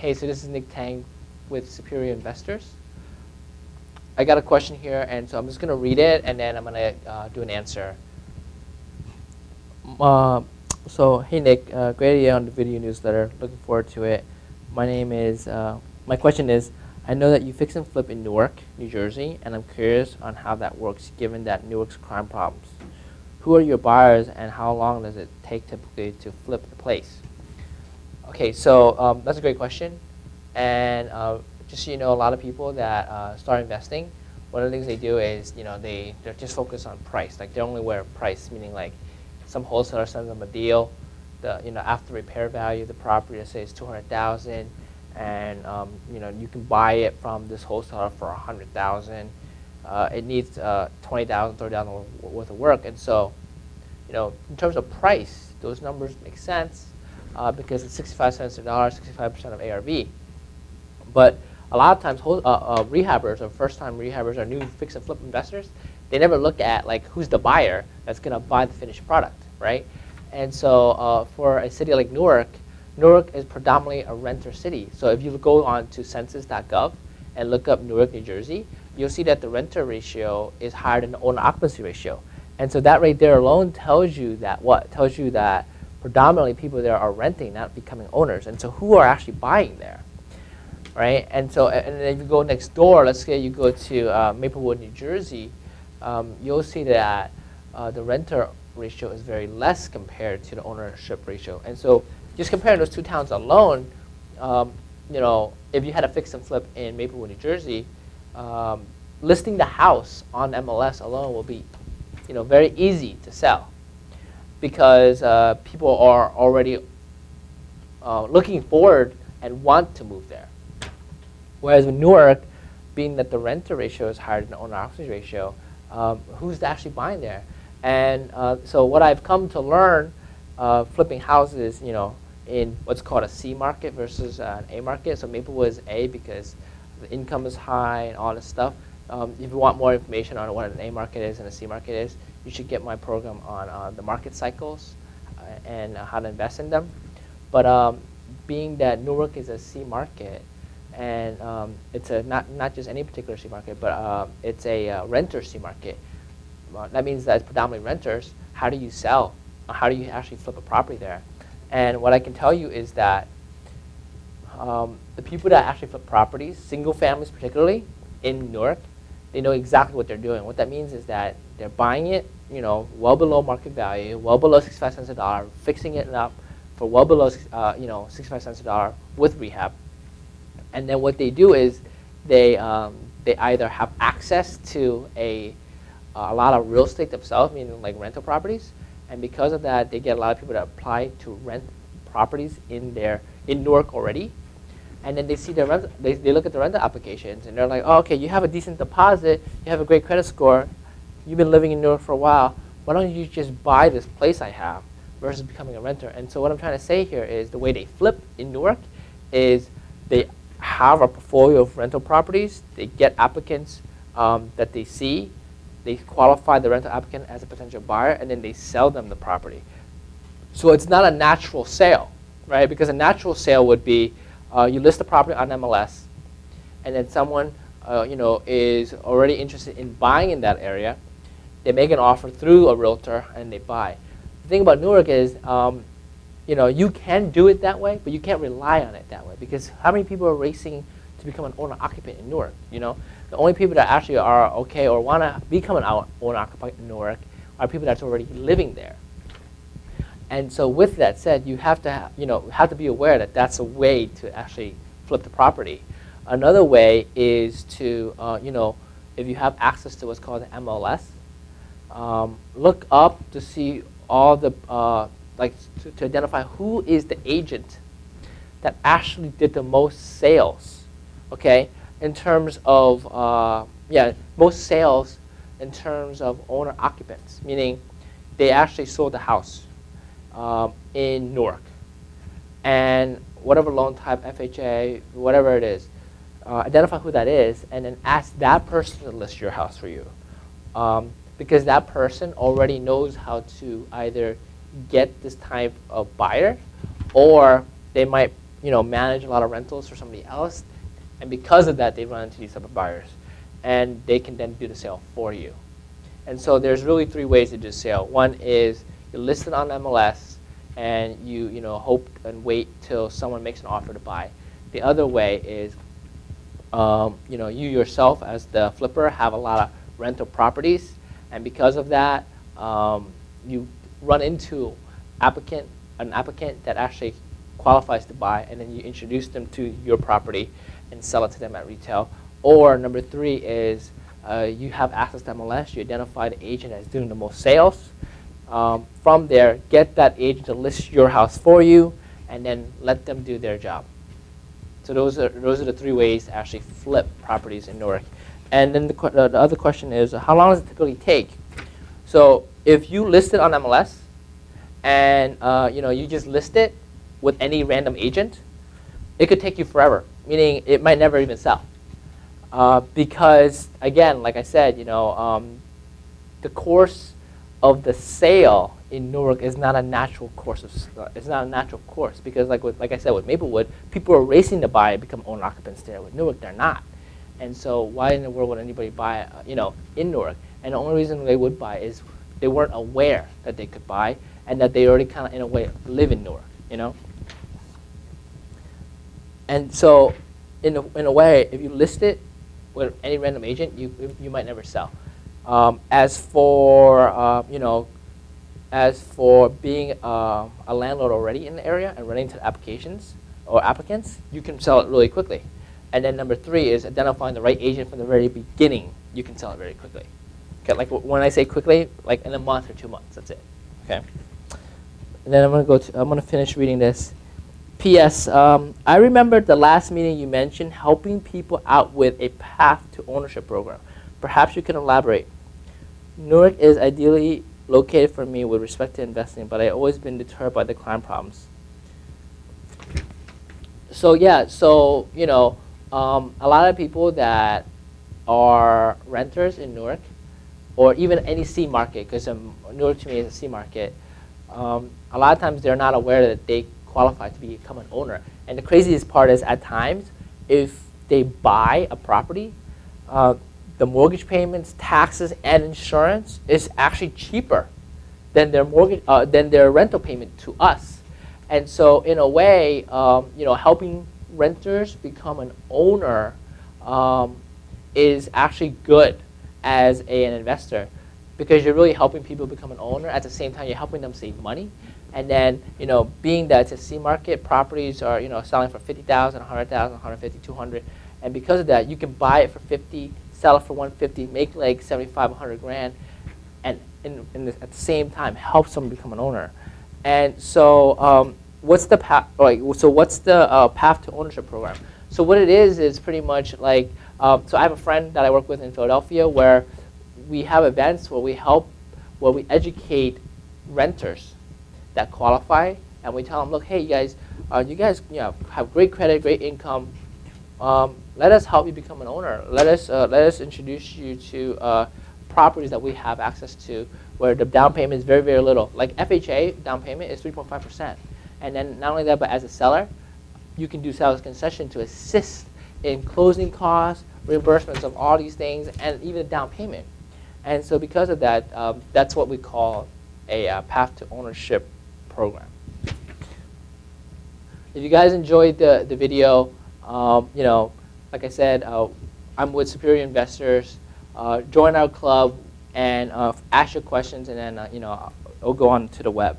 Hey, so this is Nick Tang with Superior Investors. I got a question here, and so I'm just going to read it, and then I'm going to do an answer. Hey Nick, great idea on the video newsletter. Looking forward to it. My question is, I know that you fix and flip in Newark, New Jersey, and I'm curious on how that works given that Newark's crime problems. Who are your buyers, and how long does it take typically to flip the place? Okay, so that's a great question. And just so you know, a lot of people that start investing, one of the things they do is, they're just focused on price. Like, they're only aware of price, meaning like some wholesaler sends them a deal. After repair value of the property, let's say it's $200,000, and you can buy it from this wholesaler for $100,000. It needs $20,000, $30,000 worth of work, and so, in terms of price, those numbers make sense because it's 65 cents a dollar, 65% of ARV. But a lot of times, rehabbers or first-time rehabbers or new fix and flip investors, they never look at like who's the buyer that's going to buy the finished product, right? And so for a city like Newark, Newark is predominantly a renter city. So if you go on to census.gov and look up Newark, New Jersey, you'll see that the renter ratio is higher than the owner occupancy ratio. And so that right there alone tells you that what? Tells you that predominantly people there are renting, not becoming owners. And so who are actually buying there, right? And so and then if you go next door, let's say you go to Maplewood, New Jersey, you'll see that the renter ratio is very less compared to the ownership ratio. And so just comparing those two towns alone, if you had a fix and flip in Maplewood, New Jersey, listing the house on MLS alone will be very easy to sell because people are already looking forward and want to move there. Whereas in Newark, being that the renter ratio is higher than the owner occupancy ratio, who's actually buying there? And so what I've come to learn flipping houses, in what's called a C market versus an A market. So Maplewood is A because the income is high and all this stuff. If you want more information on what an A market is and a C market is, you should get my program on the market cycles and how to invest in them. But being that Newark is a C market, and it's not just any particular C market, but it's a renter C market. That means that it's predominantly renters. How do you sell? How do you actually flip a property there? And what I can tell you is that the people that actually flip properties, single families particularly, in Newark, they know exactly what they're doing. What that means is that they're buying it, well below market value, well below 65 cents a dollar, fixing it up for well below, 65 cents a dollar with rehab. And then what they do is they either have access to a lot of real estate themselves, meaning like rental properties, and because of that, they get a lot of people that apply to rent properties in Newark already, and then they see the rent, they look at the rental applications, and they're like, oh, okay, you have a decent deposit, you have a great credit score, you've been living in Newark for a while, why don't you just buy this place I have versus becoming a renter? And so what I'm trying to say here is the way they flip in Newark is they have a portfolio of rental properties, they get applicants that they see, they qualify the rental applicant as a potential buyer, and then they sell them the property. So it's not a natural sale, right? Because a natural sale would be you list the property on MLS, and then someone is already interested in buying in that area. They make an offer through a realtor, and they buy. The thing about Newark is you can do it that way, but you can't rely on it that way because how many people are racing to become an owner occupant in Newark? The only people that actually are okay or want to become an owner occupant in Newark are people that's already living there. And so with that said, you have to be aware that that's a way to actually flip the property. Another way is to if you have access to what's called the MLS, look up to see all the to identify who is the agent that actually did the most sales, okay? In terms of, most sales in terms of owner occupants, meaning they actually sold the house in Newark. And whatever loan type, FHA, whatever it is, identify who that is, and then ask that person to list your house for you. Because that person already knows how to either get this type of buyer, or they might manage a lot of rentals for somebody else, and because of that, they run into these type of buyers, and they can then do the sale for you. And so there's really three ways to do sale. One is you list it on MLS, and you hope and wait till someone makes an offer to buy. The other way is you yourself as the flipper have a lot of rental properties, and because of that, you run into an applicant that actually qualifies to buy, and then you introduce them to your property and sell it to them at retail. Or number three is you have access to MLS, you identify the agent that's doing the most sales. From there, get that agent to list your house for you, and then let them do their job. So those are the three ways to actually flip properties in Newark. And then the other question is, how long does it typically take? So if you list it on MLS, and you just list it with any random agent, it could take you forever, meaning it might never even sell. Because again, like I said, the course of the sale in Newark is not a natural course. It's not a natural course because, like I said, with Maplewood, people are racing to buy and become owner occupants there. With Newark, they're not. And so, why in the world would anybody buy, in Newark? And the only reason they would buy is they weren't aware that they could buy and that they already kind of, in a way, live in Newark. And so, in a way, if you list it with any random agent, you might never sell. As for being a landlord already in the area and running to applications or applicants, you can sell it really quickly. And then number three is identifying the right agent from the very beginning. You can sell it very quickly. Okay, like when I say quickly, like in a month or 2 months, that's it. Okay. And then I'm gonna finish reading this. P.S. I remember the last meeting you mentioned helping people out with a path to ownership program. Perhaps you can elaborate. Newark is ideally located for me with respect to investing, but I've always been deterred by the crime problems. So yeah, a lot of people that are renters in Newark, or even any C market, because Newark to me is a C market, a lot of times they're not aware that they qualify to become an owner. And the craziest part is at times, if they buy a property, the mortgage payments, taxes, and insurance is actually cheaper than their rental payment to us. And so in a way, helping renters become an owner is actually good as an investor, because you're really helping people become an owner. At the same time, you're helping them save money. And then, being that it's a C market, properties are, selling for $50,000, $100,000, $150,000, $200,000, and because of that, you can buy it for $50,000, sell it for $150,000, make like $75,000, $100,000, and at the same time help someone become an owner. And so, what's the path? What's the path to ownership program? So what it is pretty much like. So I have a friend that I work with in Philadelphia where we have events where we educate renters that qualify, and we tell them, look, hey, you guys have great credit, great income. Let us help you become an owner. Let us introduce you to properties that we have access to, where the down payment is very, very little. Like FHA down payment is 3.5%, and then not only that, but as a seller, you can do sales concession to assist in closing costs, reimbursements of all these things, and even down payment. And so because of that, that's what we call a path to ownership program. If you guys enjoyed the video, like I said, I'm with Superior Investors. Join our club and ask your questions, and then I'll go on to the web.